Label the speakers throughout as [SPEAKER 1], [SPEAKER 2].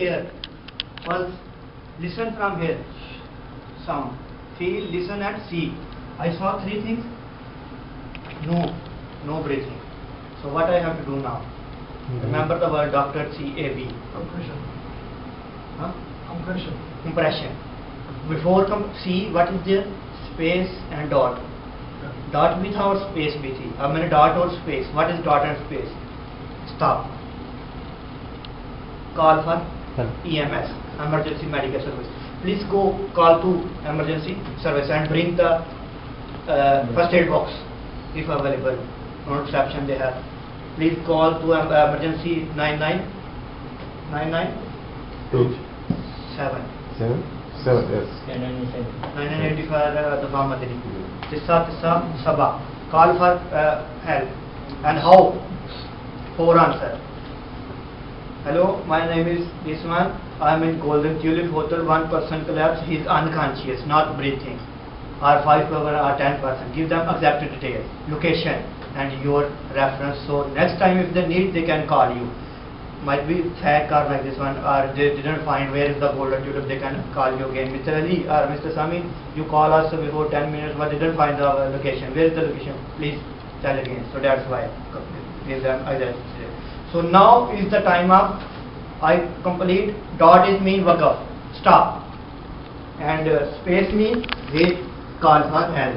[SPEAKER 1] here. Pulse. Listen from here. Sound. Feel, listen and see. I saw three things. No breathing. So what I have to do now? Remember the word Dr. C.A.B.
[SPEAKER 2] Compression.
[SPEAKER 1] Huh?
[SPEAKER 2] Compression.
[SPEAKER 1] Compression. Before C, what is there? Space and dot. Dot with or space with ही. अब मैंने dot और space. What is dot and space? Stop. Call for EMS, emergency medical service. Please go call to emergency service and bring the first aid box if available. On reception they have. Please call to emergency 997.
[SPEAKER 3] 7 yes.
[SPEAKER 1] 985 दफा Madani. Tissa Sabah. Call for help. And how? For answer. Hello, my name is this one. I am in Golden Tulip Hotel. One person collapsed. He is unconscious, not breathing. Or 5 or 10%. Give them exact details, location, and your reference. So next time if they need, they can call you. Might be fake or like this one, or they didn't find where is the Golden Tulip. They can call you again. Mr. Ali or Mr. Sami, you call us before 10 minutes, but didn't find the location. Where is the location? Please tell again. So that's why give them exact. So now is the time of I complete. Dot is mean waqaf, stop, and space means wait, call for help.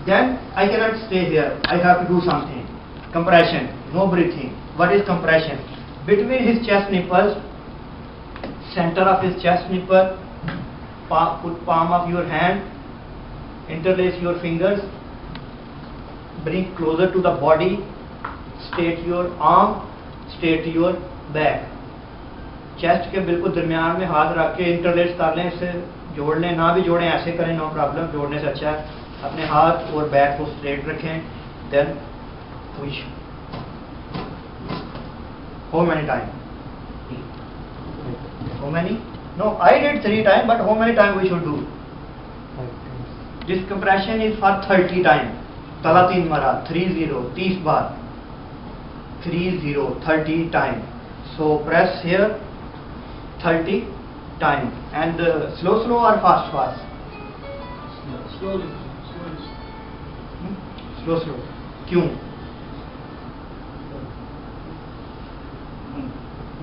[SPEAKER 1] Then I cannot stay here. I have to do something. Compression, no breathing. What is compression? Between his chest nipples, center of his chest nipple, put palm of your hand, interlace your fingers, bring closer to the body, straight your arm, straight your back. Chest के बिल्कुल दरमियान में हाथ रख के interlace कर लें. इससे जोड़ लें, ना भी जोड़ें ऐसे करें, नो प्रॉब्लम. जोड़ने से अच्छा है. अपने हाथ और बैक को स्ट्रेट रखें. Then push. How many times? How many? No, I did 3 times, but how many times we should do? This compression is for 30 times. तला 3 मरा, 30 बार. 30 times. So press here 30 times. And slow or fast?
[SPEAKER 2] Slowly.
[SPEAKER 1] Slow. क्यों?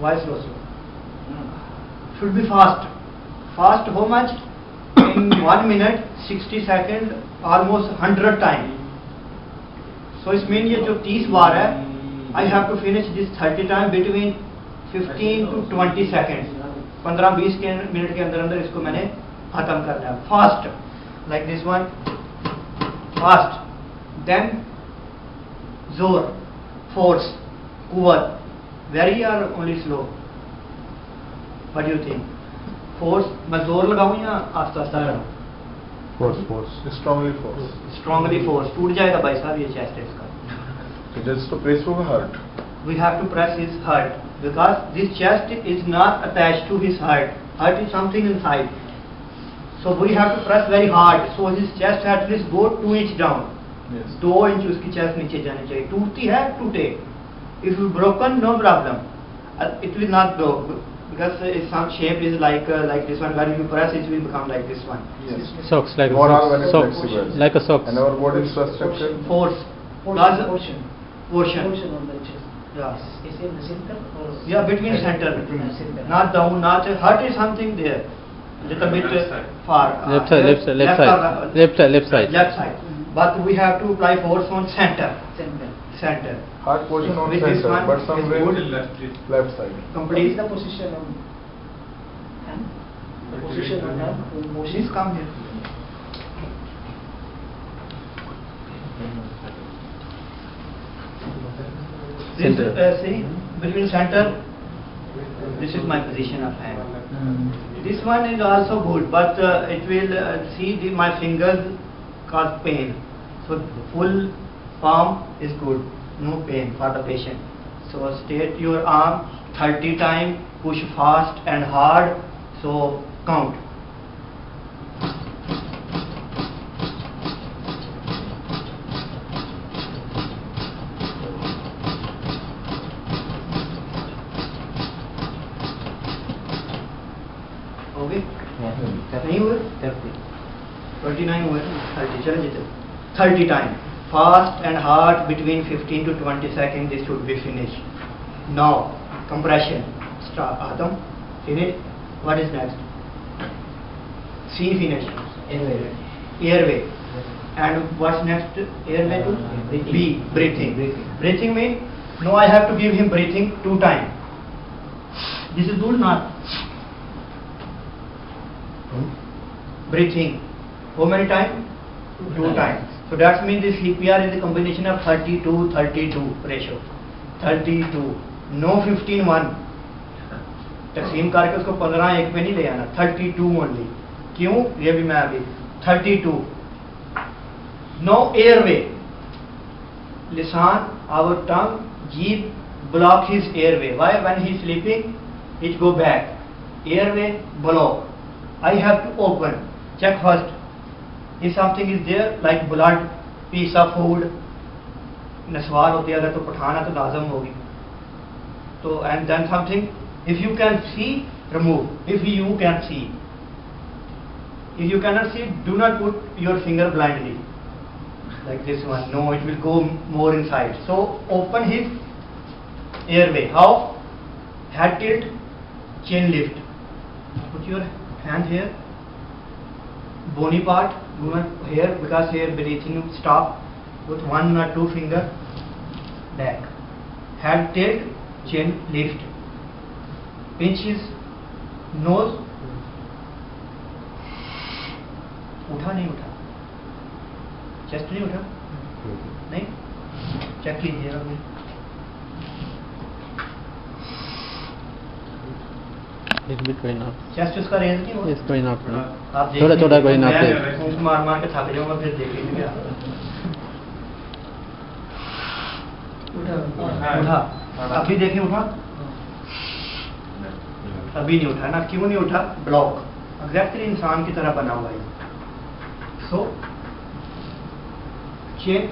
[SPEAKER 1] Why slow? Should be fast. Fast how much? In 1 minute 60 seconds, almost 100 times. So it means ये जो 30 बार है, I have to finish this 30 times between 15 to 20 seconds. 15-20 minute के अंदर इसको मैंने खत्म करना है. Fast, like this one. Fast. Then जोर, force, कुव्वत. Very or only slow? What do you think? Force, मैं जोर लगाऊं या आस्ता आस्ता करूं?
[SPEAKER 3] Force. Strongly force.
[SPEAKER 1] टूट जाएगा भाई साहब ये चेस्ट इसका.
[SPEAKER 3] Just to press over heart.
[SPEAKER 1] We have to press his heart because this chest is not attached to his heart. Heart is something inside. So we have to press very hard. So his chest at least go 2 inch down.
[SPEAKER 3] Yes.
[SPEAKER 1] 2 inch उसकी chest नीचे जानी चाहिए. टूटती है टूटे. If you broken, no problem. It will not broke because some shape is like this one. When you press, it will become like this one.
[SPEAKER 3] Yes.
[SPEAKER 4] Socks, like
[SPEAKER 3] More
[SPEAKER 4] a
[SPEAKER 3] or less
[SPEAKER 4] socks,
[SPEAKER 3] flexible.
[SPEAKER 4] like a socks.
[SPEAKER 3] And our body structure.
[SPEAKER 1] Force.
[SPEAKER 2] Portion
[SPEAKER 1] Portion.
[SPEAKER 2] on the chest.
[SPEAKER 1] Yeah.
[SPEAKER 2] Is it the center or?
[SPEAKER 1] Yeah, between center.
[SPEAKER 2] Center.
[SPEAKER 1] Not down, not heart is something there. Little bit far.
[SPEAKER 4] Left side.
[SPEAKER 1] Left side. But we have to apply force on center. Center.
[SPEAKER 3] Heart position on
[SPEAKER 1] With this
[SPEAKER 3] center,
[SPEAKER 1] one
[SPEAKER 3] but
[SPEAKER 1] is
[SPEAKER 3] somewhere
[SPEAKER 1] good.
[SPEAKER 3] left side.
[SPEAKER 2] What
[SPEAKER 1] Complete.
[SPEAKER 2] is the position on hand? The position on hand.
[SPEAKER 1] Please come here.
[SPEAKER 4] Center.
[SPEAKER 1] This, see, between center, this is my position of hand. This one is also good, but it will my fingers cause pain. So full palm is good, no pain for the patient. So straight your arm 30 times, push fast and hard. So count. हो गए नहीं हुए 29 हुए 30 चले जीते 30 time fast and hard between 15 to 20 seconds this should be finished. Now compression start. Adam finish. What is next? C finish. Airway. And what's next? Airway to B breathing. Breathing means no, I have to give him breathing 2 times. This is good not? Breathing. How many times? 2 times. So that means this CPR is a combination of 32-32 ratio. 32. No 15-1. तकसीम करके उसको 15-1 पे नहीं ले आना. 32 only. क्यों? ये भी मैं अभी 32. No airway. Lisan, our tongue, jeep block his airway. Why? When he is sleeping, it go back. Airway block. I have to open. Check first. If something is there like blood, piece of food, नस्वार होती है अगर तो पठाना तो लाजम होगी. तो and then something, if you can see, remove. If you can see. If you cannot see, do not put your finger blindly. Like this one. No, it will go more inside. So open his airway. How? Head tilt, chin lift. Put your hand here. Bony part, here, because here breathing stop. Put 1 or 2 finger back. Head tilt, chin lift. Pinch his nose. उठा नहीं उठा, chest नहीं उठा, नहीं, check कीजिएगा फिर. Chest उसका raise नहीं हुआ.
[SPEAKER 4] इसको इनफ
[SPEAKER 1] आप
[SPEAKER 4] थोड़ा थोड़ा कोई ना
[SPEAKER 1] फूंक मार मार के थक जाऊंगा फिर देखेंगे क्या. उठा अभी देखिए. उठा अभी नहीं उठा ना. क्यों नहीं उठा? ब्लॉक. एग्जैक्टली इंसान की तरह बना हुआ है. So chin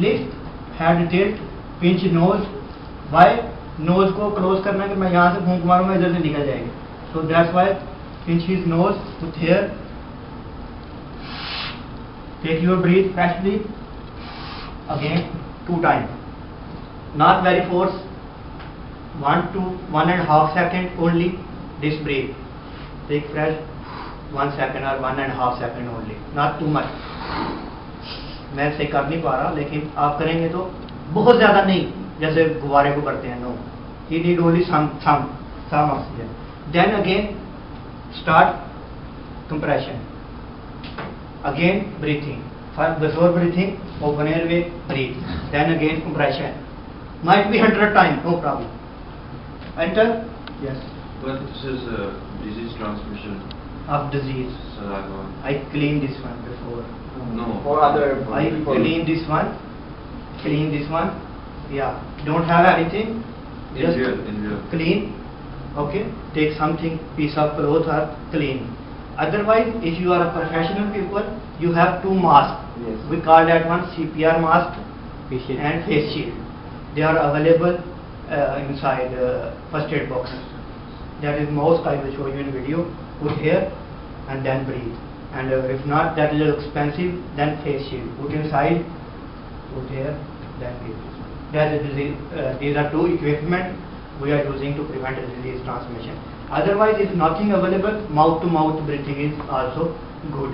[SPEAKER 1] lift, head tilt, pinch nose. Why? Nose को क्लोज करना कि मैं यहाँ से फूंक मारूंगा इधर से निकल जाएगी. So that's why pinch his nose with hair. Take your breath freshly again 2 times. Not very force. 1 to 1.5 seconds only. This breath. Take fresh 1 second or 1.5 second only. Not too much. मैं से कर नहीं पा रहा लेकिन आप करेंगे तो बहुत ज्यादा नहीं जैसे गुब्बारे को करते हैं. No, he need only some oxygen. Then again start compression. Again breathing. Before breathing, open airway, breathe. Then again compression. Might be 100 times, no problem. Enter. Yes.
[SPEAKER 5] But this is disease transmission.
[SPEAKER 1] Of disease.
[SPEAKER 5] Saliva.
[SPEAKER 1] I cleaned this one before.
[SPEAKER 5] No.
[SPEAKER 3] Or other
[SPEAKER 1] I cleaned this one. Clean this one. Yeah. Don't have anything. Just
[SPEAKER 5] India.
[SPEAKER 1] clean. Okay. Take something, piece of cloth or clean. Otherwise, if you are a professional people, you have 2 masks.
[SPEAKER 3] Yes.
[SPEAKER 1] We call that one CPR mask and face shield. They are available inside first aid box. That is mask I will show you in video. Put here and then breathe. And if not, that is expensive. Then face shield. Put inside. Put here. Then breathe. That is disease. These are 2 equipment we are using to prevent disease transmission. Otherwise, if nothing available, mouth to mouth breathing is also good.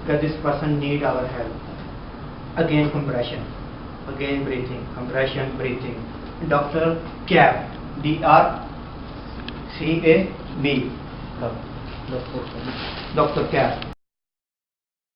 [SPEAKER 1] Because this person need our help. Again compression. Again breathing. Compression, breathing. Dr. Cab. DRCAB. Dr. Cab.